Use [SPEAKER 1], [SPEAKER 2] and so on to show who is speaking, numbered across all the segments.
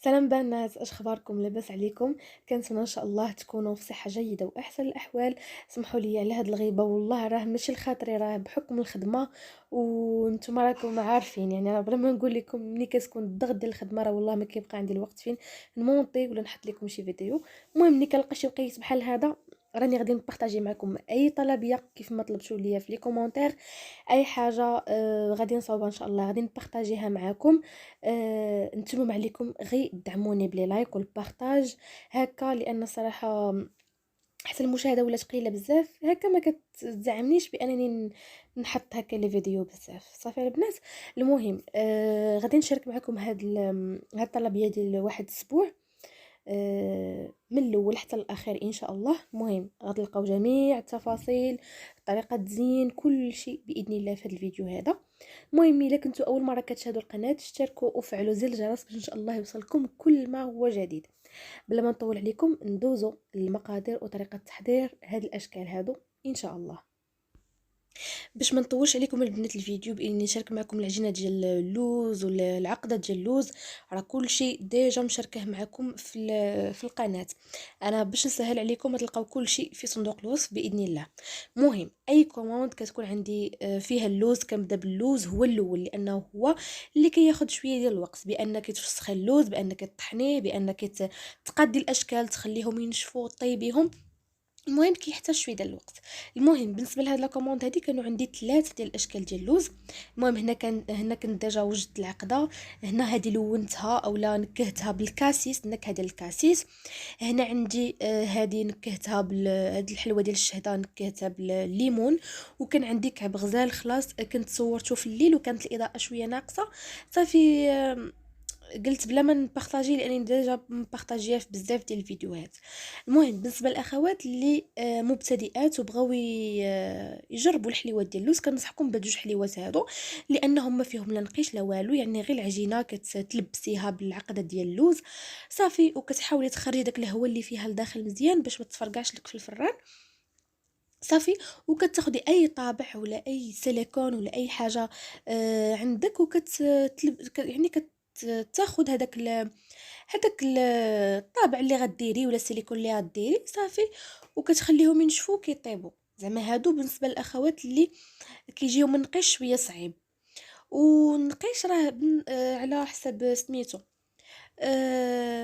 [SPEAKER 1] سلام بنات، اش اخباركم؟ لاباس عليكم؟ كنتمنى ان شاء الله تكونوا في صحه جيده واحسن الاحوال. سمحوا لي على هاد الغيبه، والله راه ماشي الخاطري، راه بحكم الخدمه. وانتم راكم عارفين، يعني راه بلا ما نقول لكم ملي كتكون الضغط ديال الخدمه راه والله ما كيبقى عندي الوقت فين نمونطي ولا نحط لكم شي فيديو. المهم ملي كنلقى شي وقيت بحال هذا، راني غادي نبارطاجي معكم اي طلبيه كيف ما طلبتوا ليا في لي كومونتير. اي حاجه غادي نصاوبها ان شاء الله، غادي نبارطاجيها معكم. نتوما عليكم غير دعموني بلي لايك والبارطاج هكا، لان صراحه حتى المشاهده ولات قليله بزاف هكا، ما كتدعمنيش بانني نحط هكا لي فيديو بزاف. صافي البنات، المهم غادي نشارك معكم هاد الطلبيه ديال واحد الاسبوع، من الاول حتى الاخير ان شاء الله. المهم غتلقاو جميع التفاصيل، طريقه التزيين، كل شيء باذن الله في هذا الفيديو هذا. المهم الا كنتوا اول مره كتشاهدوا القناه، اشتركوا وفعلوا زر الجرس باش ان شاء الله يوصلكم كل ما هو جديد. بلا ما نطول عليكم، ندوزو المقادير وطريقه تحضير هاد الاشكال هادو ان شاء الله. باش ما نطولش عليكم البنات الفيديو، باني نشارك معكم العجينه ديال اللوز ولا العقده ديال اللوز. راه كل شيء ديجا مشاركه معكم في القناه. انا باش نسهل عليكم تلقاو كل شيء في صندوق الوصف باذن الله. مهم اي كوموند كتكون عندي فيها اللوز، كنبدا باللوز هو الاول، لانه هو اللي كياخذ شويه ديال الوقت، بانك تفسخي اللوز، بانك تطحنيه، بانك تقادي الاشكال، تخليهم ينشفوا طيبيهم. المهم كيحتاج شويه ديال الوقت. المهم بالنسبه لهاد لا كوموند هادي كانوا عندي 3 ديال الاشكال ديال اللوز. المهم هنا كنت ديجا وجدت العقده. هنا هادي لونتها اولا نكهتها بالكاسيس، النكهه ديال الكاسيس. هنا عندي هادي نكهتها هاد الحلوه ديال الشهده نكهتها بالليمون. وكان عندي كعب غزال خلاص، كنت صورته في الليل وكانت الاضاءه شويه ناقصه. صافي قلت بلا ما نبارطاجي، لاني ديجا مبارطاجيها في بزاف ديال الفيديوهات. المهم بالنسبه للاخوات اللي مبتدئات وبغاو يجربوا الحليوات ديال اللوز، كنصحكم بهاد 2 حليوات هادو، لانهم ما فيهم لا نقيش لا والو، يعني غير العجينه كتلبسيها بالعقده ديال اللوز صافي، وكتحاولي تخرجي داك الهواء اللي فيها لداخل مزيان باش ما تفرقعش لك في الفران صافي. وكتاخدي اي طابع ولا اي سيليكون ولا اي حاجه عندك، يعني تاخد الطابع اللي غديري ولا السيليكون اللي غديري صافي، وكتخليهم ينشفوا كيطيبوا. زعما هادو بالنسبه للاخوات اللي كيجيو من نقيش شويه صعيب. والنقيش راه على حسب سميتو.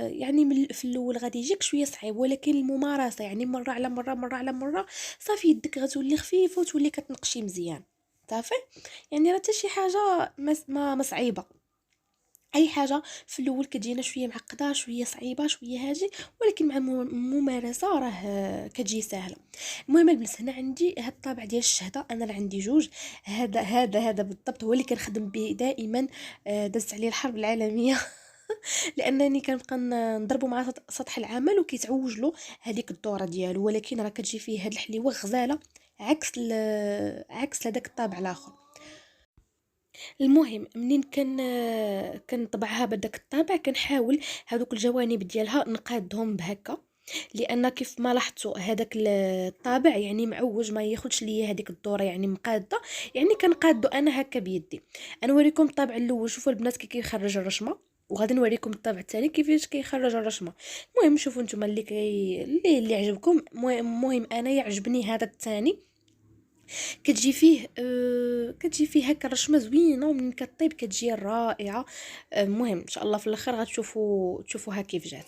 [SPEAKER 1] يعني في الاول غادي يجيك شويه صعيب، ولكن الممارسه يعني مره على مره مره على مره صافي يدك غتولي خفيفه وتولي كتنقشي مزيان صافي. يعني راه حتى شي حاجه ما صعيبه. اي حاجه في الاول كتجينا شويه معقده شويه صعيبه شويه هاجي، ولكن مع الممارسه راه كتجي سهله. المهم البنات هنا عندي هاد الطابع ديال الشهده، انا راه عندي 2. هذا بالضبط هو اللي كنخدم به دائما. دازت عليه الحرب العالميه لانني كنبقى نضربو مع سطح العمل وكيتعوج له هذيك الدوره ديالو، ولكن راه كتجي فيه هاد الحليوه غزاله عكس عكس هذاك الطابع الاخر. المهم منين كنطبعها بداك الطابع كنحاول هذوك الجوانب ديالها نقادهم بهكا، لان كيف ما لاحظتوا هذاك الطابع يعني معوج، ما ياخذش ليا هذيك الدوره يعني مقاده. يعني كنقادو انا هكا بيدي. انا نوريكم الطابع الاول، شوفوا البنات كي كيخرج الرشمه، وغادي نوريكم الطابع الثاني كيفاش كيخرج الرشمه. المهم شوفوا نتوما اللي عجبكم. المهم انا يعجبني هذا الثاني، كتجي فيه هكا رشمه زوينه، ومن كطيب كتجي رائعه. المهم ان شاء الله في الاخر تشوفوها كيف جات.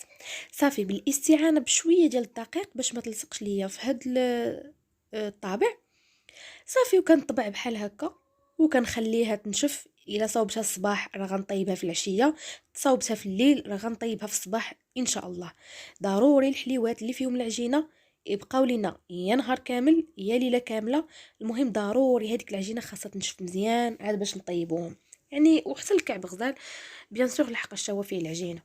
[SPEAKER 1] صافي بالاستعانه بشويه ديال الدقيق باش ما تلصقش ليا في هاد الطابع صافي، وكنطبع بحال هكا وكنخليها تنشف. الا صوبتها الصباح راه غنطيبها في العشيه، صوبتها في الليل راه غنطيبها في الصباح ان شاء الله. ضروري الحليوات اللي فيهم العجينه يبقاو لينا يا نهار كامل يا ليله كامله. المهم ضروري هذيك العجينه خاصها تنشف مزيان عاد باش نطيبوهم. يعني وحتى الكعب غزال بيان سور لحقاش هو فيه العجينه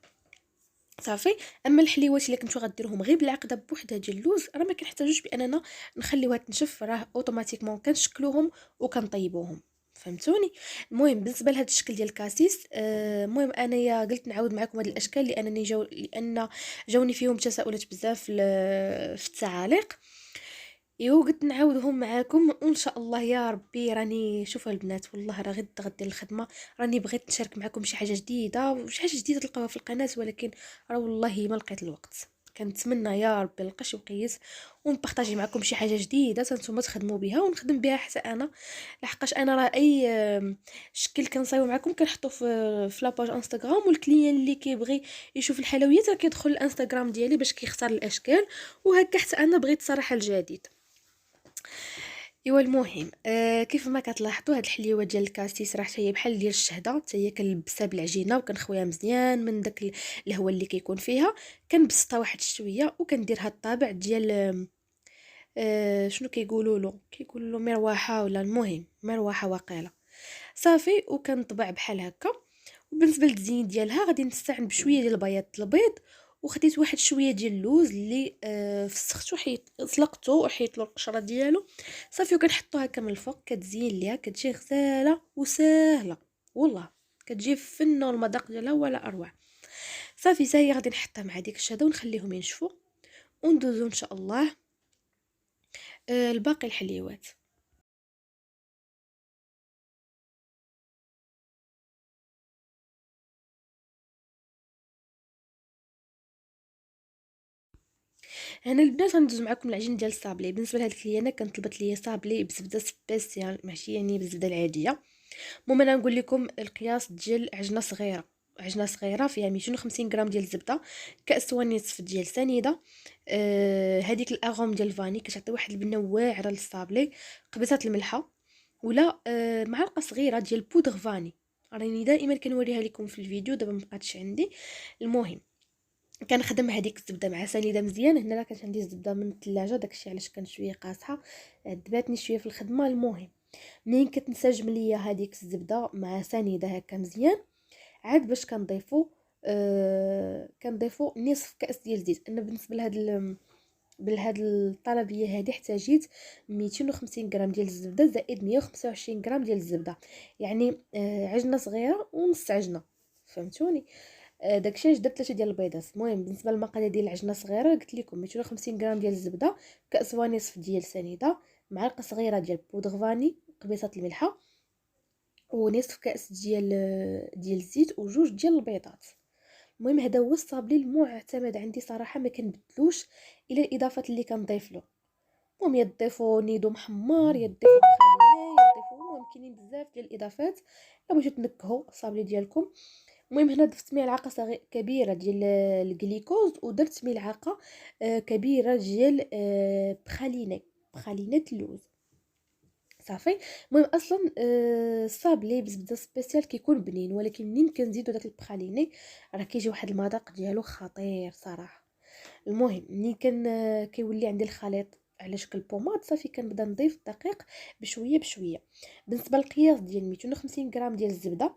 [SPEAKER 1] صافي. اما الحليوات اللي كنتو غديروهم غير بالعقده بوحدها ديال اللوز راه ما كنحتاجوش باننا نخليوها تنشف، راه اوتوماتيكمون كنشكلوهم وكنطيبوهم. فهمتوني؟ المهم بالنسبه لهذا الشكل ديال الكاسيس، المهم انايا قلت نعاود معكم هاد الاشكال لان جاوني فيهم تساؤلات بزاف في التعاليق. ايوا قلت نعاودهم معاكم وان شاء الله يا ربي. راني شوفوا البنات والله راه غدي الخدمه، راني بغيت نشارك معكم شي حاجه جديده وشي حاجه جديده تلقاوها في القناه، ولكن راه والله ما لقيت الوقت. كنتمنى يا ربي نلقى شي وقيت ونبارطاجي معكم شي حاجه جديده نتوما تخدموا بها ونخدم بها حتى انا. لحقاش انا راه اي شكل كنصايب معكم كنحطو في لاباج انستغرام، والكليان اللي كيبغي يشوف الحلويات راه كيدخل الانستغرام ديالي باش كيختار الاشكال. وهكا حتى انا بغيت صراحه الجديد. ايوا المهم كيف ما كتلاحظوا هاد الحليوه ديال الكاسيس راه هي بحال ديال الشهده، حتى هي كنلبسها بالعجينه وكنخويها مزيان من داك الهواء اللي كيكون فيها. كنبسطها واحد شويه وكنديرها الطابع ديال شنو كيقولوا له مروحه، ولا المهم مروحه واقيلا. صافي وكنطبع بحال هكا. وبالنسبه للتزيين ديالها غادي نستعن بشويه ديال بياض البيض، وخديت واحد شويه ديال اللوز اللي فسختو طلقته وحيت له القشره ديالو. صافي وكنحطو هكا من الفوق كتزين ليها كتجي غزاله وسهله والله، كتجي فنه والمذاق ديالها ولا اروع. صافي حتى هي غادي نحطها مع ديك الشهده ونخليهم ينشفوا وندوزو ان شاء الله الباقي الحليوات. انا البنات غندوز معكم العجين ديال الصابلي. بالنسبه لهاد انا كانت طلبت لي صابلي بزبده سبيسيال ماشي يعني بالزبده العاديه. المهم انا نقول لكم القياس ديال عجنه صغيره. عجنه صغيره فيها 250 غرام ديال الزبده، كاس ونصف ديال سنيده، هذيك الاغوم ديال الفاني كتعطي واحد البنه واعره للصابلي، قبيصه الملحه، ولا معلقه صغيره ديال بودغ فاني. راني دائما كنوريها لكم في الفيديو، دابا مبقاتش عندي. المهم كنخدم هذيك الزبده مع سنيده مزيان. هنا راه كانت عندي الزبده من الثلاجه، داكشي علاش كان شويه قاصحه، دباتني شويه في الخدمه. المهم منين كتنسجم ليا هذيك الزبده مع سنيده هكا مزيان، عاد باش كنضيفو نصف كاس ديال الزيت. انا بالنسبه لهاد الطلبيه هذه احتاجيت 250 غرام ديال الزبده زائد 125 غرام ديال الزبده، يعني عجنه صغيره ونص عجنه، فهمتوني؟ داكشي علاش درت 3 ديال البيضات. المهم بالنسبه للمقادير ديال العجينه الصغيره قلت لكم 250 غرام ديال الزبده، كاس ونصف ديال سنيده، معلقه صغيره ديال بودغ فاني، قبيصه الملحه، ونصف كاس ديال الزيت، وجوج ديال البيضات. المهم هذا هو الصابلي المعتمد عندي صراحه، ما كنبدلوش الى الاضافات اللي كنضيف له. المهم يضيفوا نيدو محمر، يضيفوا مخليه، يضيفوا المهم كاينين بزاف ديال الاضافات الا بغيتو تنكهوا الصابلي ديالكم. المهم هنا ضفت ملعقه كبيره ديال الجليكوز، ودرت ملعقه كبيره ديال بخالينات اللوز. صافي. المهم اصلا الصابلي بزبده سبيسيال كيكون بنين، ولكن منين كنزيدو داك البخاليني راه كيجي واحد المذاق ديالو خطير صراحه. المهم منين كان كيولي عندي الخليط على شكل بوماد، صافي كنبدا نضيف الدقيق بشويه بشويه. بالنسبه للقياس ديال 250 غرام ديال الزبده،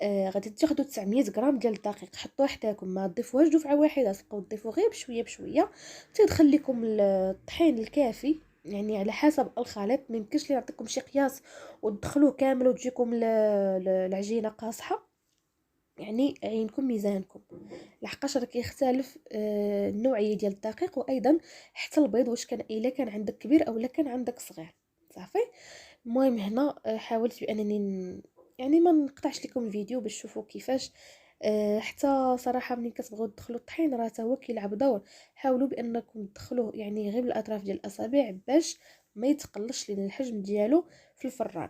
[SPEAKER 1] غادي تاخدوا 900 غرام ديال الدقيق. حطوه حداكم، ما تضيفوهاش دفعه واحده، تبقاو تضيفوا غير بشويه بشويه تيدخل لكم الطحين الكافي. يعني على حسب الخليط، ما يمكنش لي نعطيكم شي قياس وتدخلوه كامل وتجيكم العجينه قاصحه. يعني عينكم ميزانكم، لحقاش راه كيختلف النوعيه ديال الدقيق، وايضا حتى البيض واش كان الا كان عندك كبير او لا كان عندك صغير. صافي. المهم هنا حاولت بانني يعني ما نقطعش لكم الفيديو باش تشوفوا كيفاش. حتى صراحه ملي كتبغيو تدخلوا الطحين راه حتى هو كيلعب دور. حاولوا بانكم تدخلوه يعني غير بالاطراف ديال الاصابع باش ما يتقلش لين الحجم ديالو في الفران.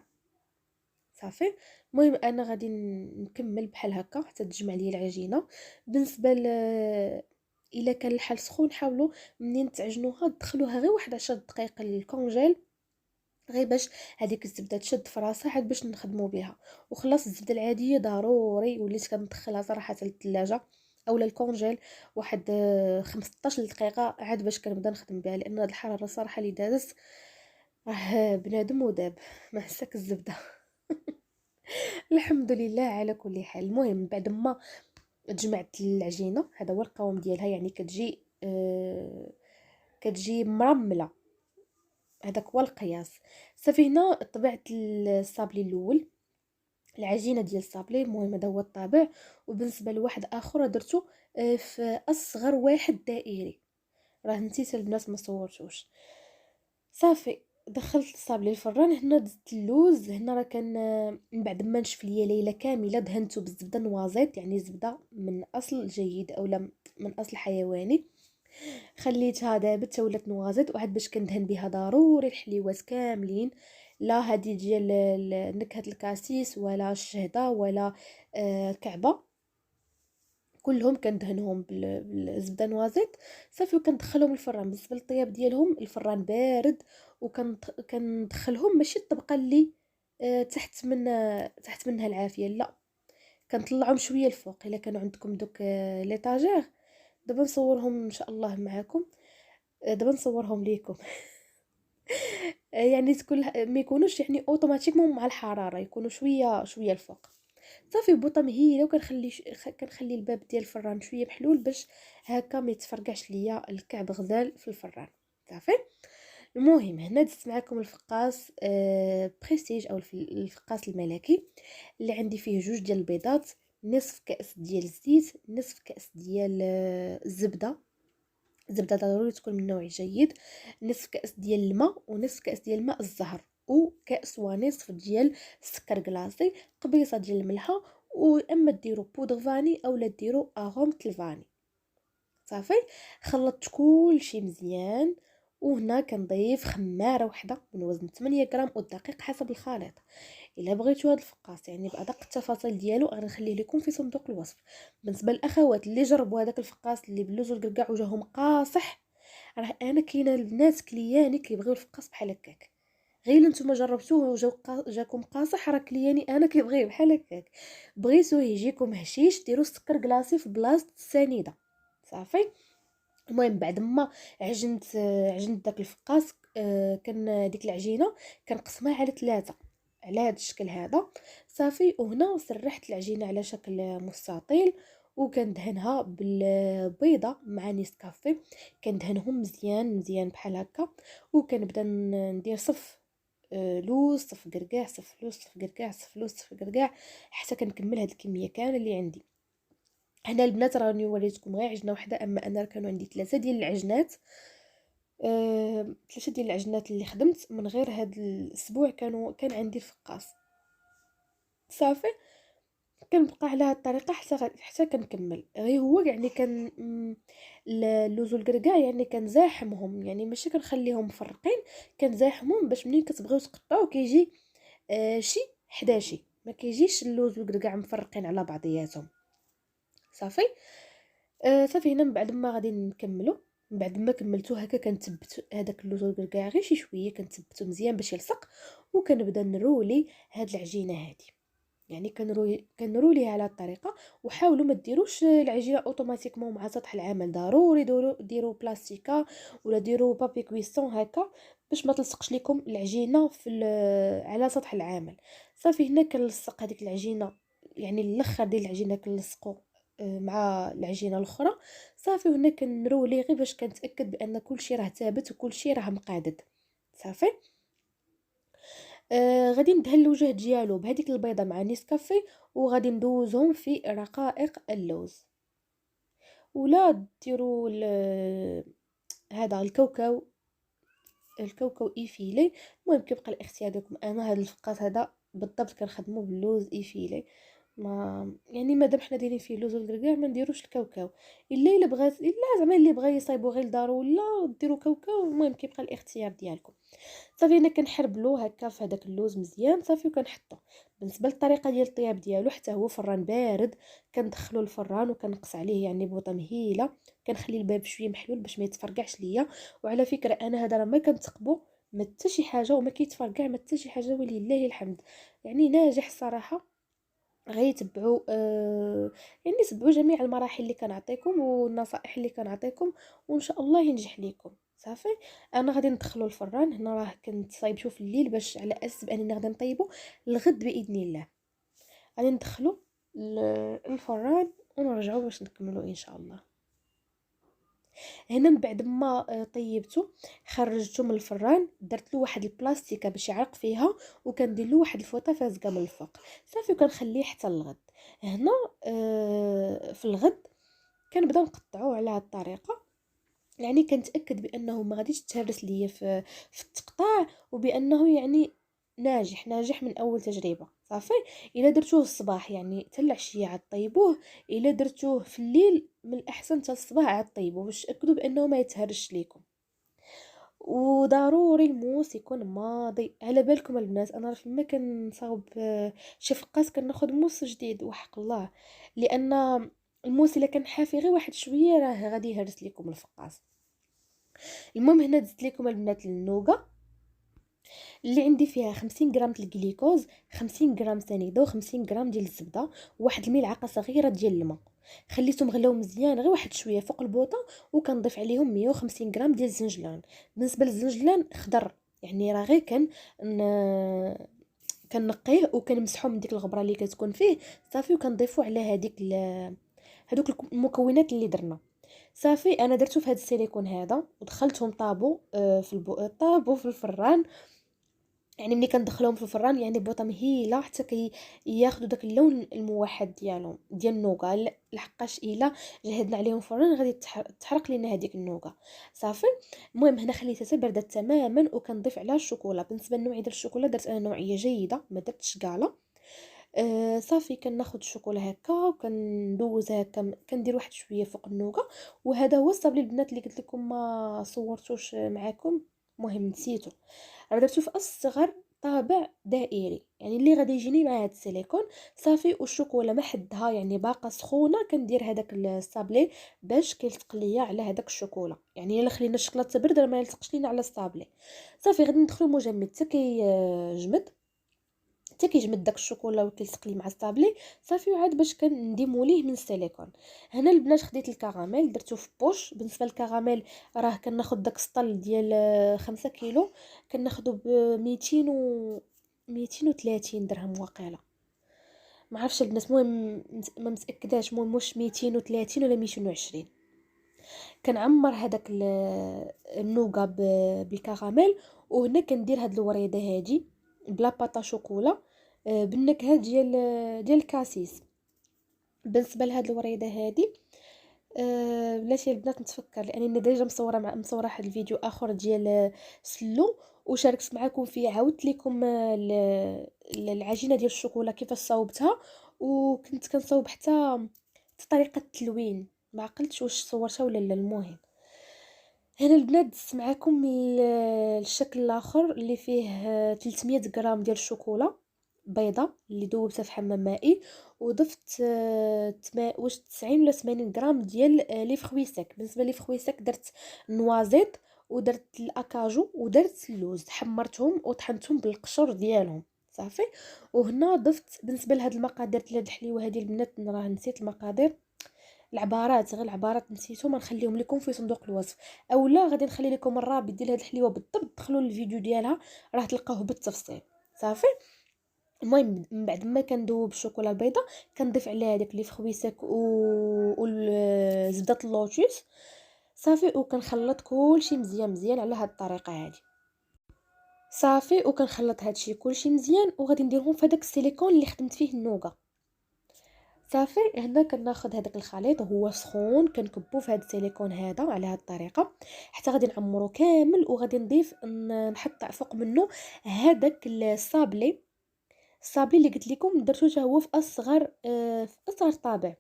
[SPEAKER 1] صافي. المهم انا غادي نكمل بحال هكا حتى تجمع لي العجينه. بالنسبه الا كان الحال سخون، حاولوا منين تعجنوها تدخلوها غير واحد 10 دقائق للكونجيل، غير باش هذيك الزبده تشد في راسها عاد باش نخدموا بها. وخلاص الزبده العاديه ضروري وليت كندخلها صراحه للثلاجه او للكونجيل واحد 15 دقيقه عاد باش كنبدا نخدم بها، لان هاد الحراره صراحه اللي دازت راه بنادم وداب ما حسك الزبده. الحمد لله على كل حال. المهم بعد ما جمعت العجينه، هذا هو القوام ديالها، يعني كتجي مرمله، هذاك هو القياس. صافي هنا طبعت الصابلي الاول، العجينه ديال الصابلي. المهم هذا هو الطابع. وبالنسبه لواحد اخر درته في اصغر واحد دائري، راه نسيت البنات ما صورتوش. صافي دخلت الصابلي الفران. هنا دزت اللوز. هنا راه كان من بعد ما نشف ليا ليله كامله دهنته بالزبده نوازيط، يعني زبده من اصل جيد اولا من اصل حيواني. خليتها دابت حتى ولات نوازيط، وعاد باش كندهن بها ضروري الحليوات كاملين، لا هادي ديال نكهه الكاسيس ولا الشهده ولا الكعبه، كلهم كندهنهم بالزبده نوازيط صافي، وكندخلهم الفران. بالنسبه للطياب ديالهم الفران بارد، وكندخلهم ماشي الطبقه اللي تحت منها العافيه، لا، كنطلعهم شويه الفوق. الا كانوا عندكم دوك ليطاجير، دابا نصورهم ان شاء الله معكم، دابا نصورهم ليكم. يعني تكون ما يكونوش يعني اوتوماتيكمون مع الحراره، يكونوا شويه شويه الفوق. صافي بوطه مهيله، وكنخلي كنخلي الباب ديال الفران شويه محلول باش هكا ما يتفرقعش ليا الكعب غزال في الفران. صافي. المهم هنا دزت معكم الفقاس بريستيج او الفقاس الملكي، اللي عندي فيه جوج ديال البيضات، نصف كاس ديال الزيت، نصف كاس ديال الزبده، الزبده ضروري تكون من نوع جيد، نصف كاس ديال الماء، ونصف كاس ديال الماء الزهر، وكاس ونصف ديال السكر كلاصي، قبيصه ديال الملحه، واما ديروا بودغ فاني اولا ديروا اغوم الفاني. صافي خلطت كلشي مزيان. وهنا كنضيف خماره وحده من وزن 8 غرام والدقيق حسب الخليط. الا بغيتوا هذا الفقاس يعني بادق التفاصيل ديالو غنخليه لكم في صندوق الوصف. بالنسبه للاخوات اللي جربوا هذاك الفقاس اللي باللوز والكركاع وجاهم قاصح، راه انا كاينه الناس كلياني كيبغيو الفقاس بحال هكاك، غير نتوما جربتوه جاكم قاصح، راه كلياني انا كيبغيه بحال هكاك. بغيتوه يجيكم هشيش ديروا السكر كلاصي في بلاصه السنيده. صافي. المهم بعد ما عجنت داك الفقاس، كان ديك العجينه كنقسمها على 3 على هذا الشكل هذا. صافي. وهنا سرحت العجينه على شكل مستطيل، وكندهنها بالبيضه مع نيسكافي، كندهنهم مزيان مزيان بحال هكا، وكنبدا ندير صف لوز، صف كركاع، صف لوز، صف كركاع، صف لوز، صف كركاع، حتى كنكمل هاد الكميه كامله اللي عندي. هنا البنات راني وريتكم غير عجنه واحده، اما انا كانوا عندي 3 ديال العجنات، 3 ديال العجنات اللي خدمت من غير هاد الاسبوع، كان عندي الفقاس. صافي كنبقى على هاد الطريقه حتى كنكمل. غير هو يعني كان اللوز والكركاع يعني كنزاحمهم، يعني ماشي كنخليهم مفرقين، كنزاحمهم باش منين كتبغيو تقطعوا كيجي شي حداشي، ما كيجيش اللوز والكركاع مفرقين على بعضياتهم. صافي. صافي هنا من بعد ما غادي نكملو، من بعد ما كملتو هكا كنثبت هذاك اللوز والكركاع غير شي شويه، كنثبتو مزيان باش يلصق، وكنبدا نرولي هاد العجينه هادي، يعني كنروليها على الطريقه. وحاولوا ما ديروش العجينه اوتوماتيكمون مع سطح العمل، ضروري ديروا بلاستيكا ولا ديروا بابي كويسون هكا باش ما تلصقش لكم العجينه على سطح العمل. صافي هنا كنلصق هذيك العجينه، يعني الاخر ديال العجينه كنلصقو مع العجينه الاخرى. صافي وهنا كنرولي غير باش كنتاكد بان كلشي راه ثابت وكلشي راه مقادد. صافي. غادي ندهن الوجه ديالو بهذيك البيضه مع نيسكافي، وغادي ندوزهم في رقائق اللوز، ولا ديروا هذا الكاوكاو، الكاوكاو ايفيلي. المهم كيبقى الاختيار ديالكم. انا هذا الفقاس هذا بالضبط كنخدمو باللوز ايفيلي، ما يعني مادام حنا دايرين فيه اللوز والكركاع ما نديروش الكاوكاو. الا بغات، الا زعما اللي بغى يصايبو غير لدارو ولا ديروا كاوكاو، المهم كيبقى الاختيار ديالكم. صافي انا كنحربلو هكا في هذاك اللوز مزيان. صافي وكنحطو. بالنسبه للطريقه ديال الطياب ديالو حتى هو فران بارد، كندخلو الفران وكنقص عليه يعني بوطه مهيله، كنخلي الباب شويه محلول باش ما يتفرقعش ليا. وعلى فكره انا هذا راه ما كنتقبو ما حتى شي حاجه، وما كيتفرقع ما حتى شي حاجه، ولله الحمد، يعني ناجح الصراحه. غيتبعوا يعني تبعوا جميع المراحل اللي كنعطيكم والنصائح اللي كنعطيكم، وان شاء الله ينجح ليكم. صافي. انا غادي ندخلو الفران. هنا راه كنت صايبته في الليل باش على اساس بانني غادي نطيبو الغد باذن الله. غادي ندخلو الفران ونرجعو باش نكملو ان شاء الله. هنا من بعد ما طيبته خرجته من الفران، درت له واحد البلاستيكه باش يعرق فيها، وكندير له واحد الفوطه فازقه من الفوق. صافي وكنخليه حتى الغد. هنا في الغد كنبدا نقطعوه على هاد الطريقه. يعني كنتاكد بانه ما غاديش تهرس ليا في التقطاع، وبانه يعني ناجح من اول تجربه. صافي، الا درتوه الصباح يعني حتى العشيه عاد طيبوه، الا درتوه في الليل من الاحسن حتى الصباح عاد طيبوه باش تاكدوا بانه ما يتهرش ليكم. وضروري الموس يكون ماضي. على بالكم البنات، انا فيما كنصاوب شي فقاس كناخذ موس جديد وحق الله، لان الموس الا كان حافي غير واحد شويه راه غادي يهرس لكم الفقاس. المهم هنا زدت لكم البنات النوغا اللي عندي فيها 50 غرام د الجليكوز، 50 غرام سنيده، و50 غرام ديال الزبده، وواحد الملعقه صغيره ديال الماء. خليتهم غلاو مزيان غير واحد شويه فوق البوطه، وكنضيف عليهم 150 غرام ديال الزنجلان. بالنسبه للزنجلان خضر، يعني راه غير كنقيه وكنمسحو من ديك الغبره اللي كتكون فيه. صافي، وكنضيفو على هذوك المكونات اللي درنا. صافي، انا درتو في هذا السيليكون هذا ودخلتهم طابو طابو في الفران. يعني ملي كندخلهم في الفران يعني بوطه مهيله حتى ياخذوا داك اللون الموحد ديالهم ديال النوغا، لحقاش الا جهدنا عليهم الفران غادي تحرق لينا هذيك النوغا. صافي، المهم هنا خليتها تبرد تماما وكنضيف عليها الشوكولا. بالنسبه للنوعيه ديال الشوكولا درت انا نوعيه جيده، ما درتش كاله. صافي، كناخذ الشوكولا هكا وكندوزها هكا، كندير واحد شويه فوق النوغا. وهذا هو الصابلي البنات اللي قلت لكم ما صورتوش معكم، مهم نسيتو. راه درتو في اصغر طابع دائري، يعني اللي غادي يجيني مع هاد السيليكون. صافي، والشوكولا ما حدها يعني باقا سخونه، كندير هذاك الصابلي باش كيلصق ليا على هذاك الشوكولا. يعني الا خلينا الشكلاط تبرد راه ما يلصقش لينا على الصابلي. صافي، غادي ندخلو مجمد حتى كيجمد، حتى كيجمد داك الشوكولا وكيلصق لي مع الصابلي. صافي، وعاد باش كنديمو ليه من السيليكون. هنا البنات خديت الكراميل درتو في بوش. بالنسبه للكراميل راه كناخذ داك السطل ديال 5 كيلو، كناخذو ب 200 و 230 درهم واقيلا، ما عرفتش البنات، المهم ما متاكداش، المهم واش 230 ولا 220. كنعمر هذاك النوغا بالكراميل. وهنا كندير هاد الوريده هادي بلا باطا شوكولا، بالنكهه ديال الكاسيس. بالنسبه لهاد الوريده هادي بلاتي البنات نتفكر، لانني ديجا مصوره واحد الفيديو اخر ديال سلو وشاركت معكم فيه، عاودت لكم العجينه ديال الشوكولا كيفاش صاوبتها، وكنت كنصاوب حتى طريقه التلوين، ما عقلتش واش صورتها ولا لا. المهم هنا البنات دزت معكم الشكل الاخر اللي فيه 300 غرام ديال الشوكولا بيضه اللي دوبتها في حمام مائي، وضفت واش 90 ولا 80 غرام ديال لي فخوي سيك. بالنسبه لي فخوي سيك درت نوازيط ودرت الاكاجو ودرت اللوز، حمرتهم وطحنتهم بالقشور ديالهم. صافي، وهنا ضفت بالنسبه لهاد المقادير ديال هاد الحليوه هادي البنات راه نسيت المقادير، غير العبارات نسيتهم، غنخليهم لكم في صندوق الوصف، اولا غادي نخلي لكم الرابط ديال هاد الحليوه بالضبط، دخلوا للفيديو ديالها راه تلقاوه بالتفصيل. صافي، المهم من بعد ما كندوب الشوكولا البيضاء كنضيف عليها داك لي فخويسك زبده اللوتوس. صافي، وكنخلط كلشي مزيان مزيان على هاد الطريقه هادي. صافي، وكنخلط هادشي كلشي مزيان وغادي نديرهم في هذاك السيليكون اللي خدمت فيه النوغا. صافي، هنا كناخذ هذاك الخليط وهو سخون، كنكبوه في هذا السيليكون هذا على هذه الطريقه حتى غادي نعمرو كامل، وغادي نضيف نحط فوق منه هذاك الصابلي اللي قلت لكم درتو حتى هو في اصغر طابع،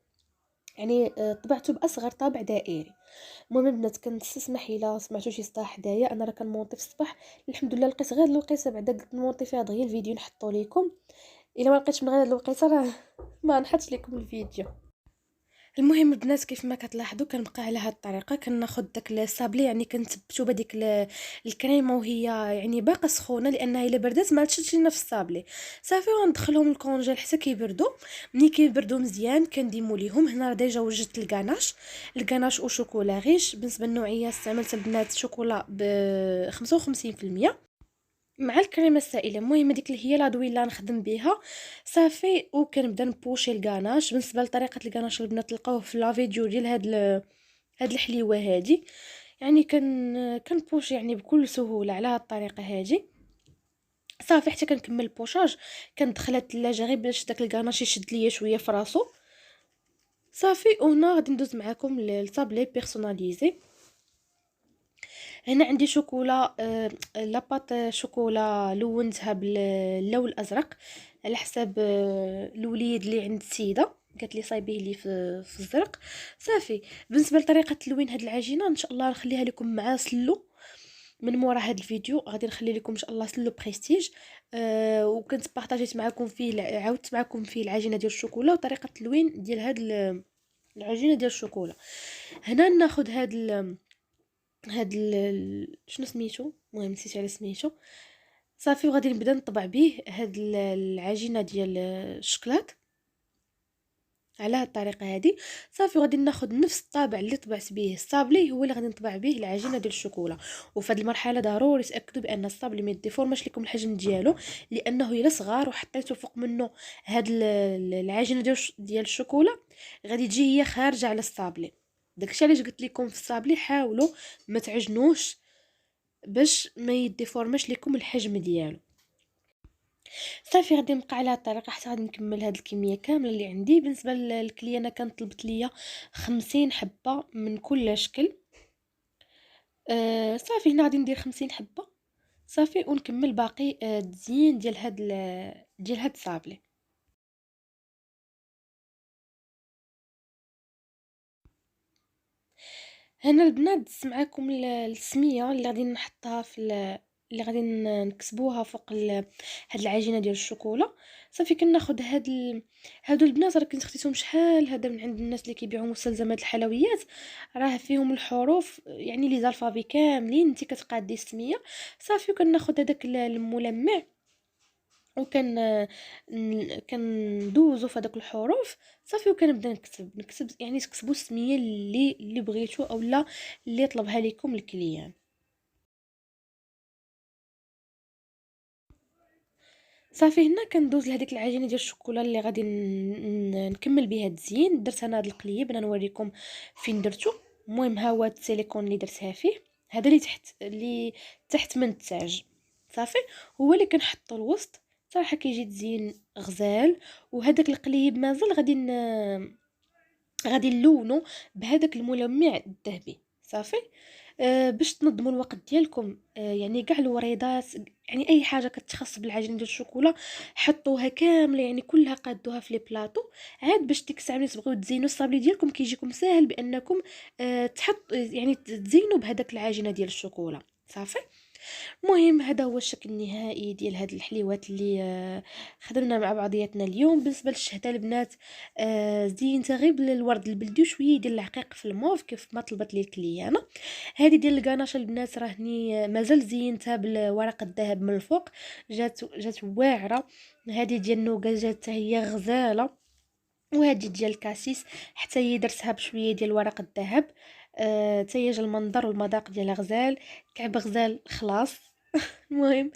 [SPEAKER 1] يعني طبعته باصغر طابع دائري. المهم البنات كنستسمح الا سمعتوا شي صداع حدايا، انا راه كنمونطي في الصباح، الحمد لله لقيت غير الوقيته بعدا قلت نمونطي فيها دغيا الفيديو نحطو لكم. الا ما لقيتش من غير الوقيته راه ما نحطش لكم الفيديو. المهم البنات كيف ما كتلاحظوا كنبقى على هاد الطريقه، كناخذ داك الصابلي يعني كنتبتو بهذيك الكريمه وهي يعني باقا سخونه، لانها الا بردات ما تشدش لنا في الصابلي. صافي، وندخلهم الكونجيل حتى كيبردوا. ملي كيبردوا مزيان كنديمو ليهم. هنا ديجا وجدت الكاناش وشوكولا غيش. بالنسبه للنوعيه استعملت البنات شوكولا ب 55% مع الكريمه السائله. المهم هذيك اللي هي الادويه اللي نخدم بها. صافي، وكنبدا نبوشي الكاناش. بالنسبه لطريقه الكاناش البنات تلقاوه في لا فيديو ديال هاد الحليوه هادي، يعني كنبوش يعني بكل سهوله على هاد الطريقه هادي. صافي، حتى كنكمل البوشاج كندخلها الثلاجه غير باش داك الكاناش يشد ليا شويه في راسو. صافي، وهنا غادي ندوز معكم للطابلي بيرسوناليزي. هنا عندي شوكولا، لاباط شوكولا لونتها باللون الازرق على حساب الوليد اللي عند السيده، قالت لي صايبيه لي في الزرق. صافي. بالنسبه لطريقه تلوين هاد العجينه ان شاء الله نخليها لكم مع سلو من مورا هاد الفيديو، غادي نخلي لكم ان شاء الله سلو بريستيج. وكنت بارطاجيت معكم فيه، عاودت معكم فيه العجينه ديال الشوكولا وطريقه التلوين ديال هاد العجينه ديال الشوكولا. هنا ناخذ شنو سميتو، المهم نسيت على سميتو. صافي وغادي نبدا نطبع به هاد العجينه ديال الشكلاط على هاد الطريقه هادي. صافي وغادي ناخذ نفس الطابع اللي طبعت به الصابلي هو اللي غادي نطبع به العجينه ديال الشوكولا. وفي هاد المرحله ضروري تاكدوا بان الصابلي ما يديفورماش لكم الحجم ديالو، لانه الا صغار وحطيتو فوق منه هاد العجينه ديال الشوكولا غادي تجي هي خارجه على الصابلي. داكشي علاش قلت لكم في الصابلي حاولوا ما تعجنوش باش ما يديفورماش لكم الحجم ديالو. صافي غادي نبقى على هاد الطريقه حتى غادي نكمل هاد الكميه كامله اللي عندي. بالنسبه للكليه انا كانت طلبت ليا 50 حبه من كل شكل. صافي هنا غادي ندير 50 حبه صافي، ونكمل باقي التزيين ديال هاد الصابلي. هنا البنات دزت معاكم السميه اللي غادي نحطها اللي غادي نكسبوها فوق هاد العجينه ديال الشوكولا. صافي كناخذ هادو البنات راه كنت خديتهم شحال هذا من عند الناس اللي كيبيعوا مستلزمات الحلويات، راه فيهم الحروف يعني لي زالفابي كاملين انت كتقادي السميه. صافي وكناخذ هذاك الملمع وكان كندوزو في هذوك الحروف. صافي وكنبدا نكتب يعني تكتبوا السميه اللي بغيتو اولا اللي طلبها لكم الكليان. صافي هنا كندوز لهذيك العجينه ديال الشوكولا اللي غادي نكمل بها التزيين. درت انا هذا القليب انا نوريكم فين درتو. المهم ها هو السيليكون اللي درتها فيه، هذا اللي تحت من التاج. صافي هو اللي كنحطو الوسط، صراحه كيجي تزيين غزال. وهذاك القليب مازال غادي نلونو بهذاك الملمع الذهبي. صافي باش تنظموا الوقت ديالكم، يعني كاع الوريضات يعني اي حاجه كتخص بالعجينه ديال الشوكولا حطوها كامله، يعني كلها قادوها في لي بلاطو عاد باش ديك الساعه ملي تبغيو تزينوا الصابلي ديالكم كيجيكم ساهل بانكم تحط يعني تزينوا بهذاك العجينه ديال الشوكولا. صافي المهم هذا هو الشكل النهائي ديال هاد الحليوات اللي خدمنا مع بعضياتنا اليوم. بالنسبه للشهده البنات زينتها غير بالورد البلدي وشويه ديال العقيق في الموف كيف ما طلبت لي الكليانه. هذه ديال الكناشه البنات راهني مازال زينتها بالورق الذهب من الفوق، جات واعره. هذه ديال النوغا جات حتى هي غزاله. وهذه ديال الكاسيس حتى هي درتها بشويه ديال ورق الذهب. تيجا المنظر والمذاق ديالها غزال، كعب غزال خلاص. المهم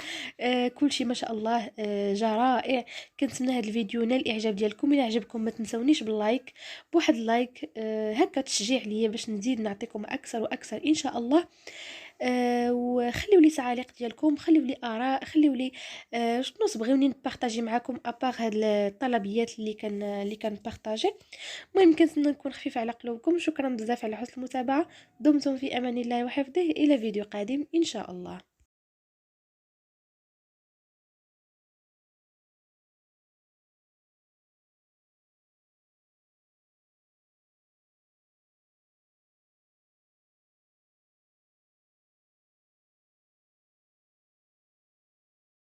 [SPEAKER 1] كلشي ما شاء الله جا رائع. كنتمنى هذا الفيديو نال الاعجاب ديالكم. الى عجبكم ما تنسونيش باللايك، بواحد اللايك هكا تشجيع ليا باش نزيد نعطيكم اكثر واكثر ان شاء الله. وخليوا لي تعاليق ديالكم، خليوا لي اراء، خليوا لي شنو تبغيوني نبارطاجي معكم ابار هاد الطلبيات اللي كان بارطاجي. المهم كنتمنى نكون خفيفه على قلوبكم. شكرا بزاف على حسن المتابعه. دمتم في امان الله وحفظه، الى فيديو قادم ان شاء الله.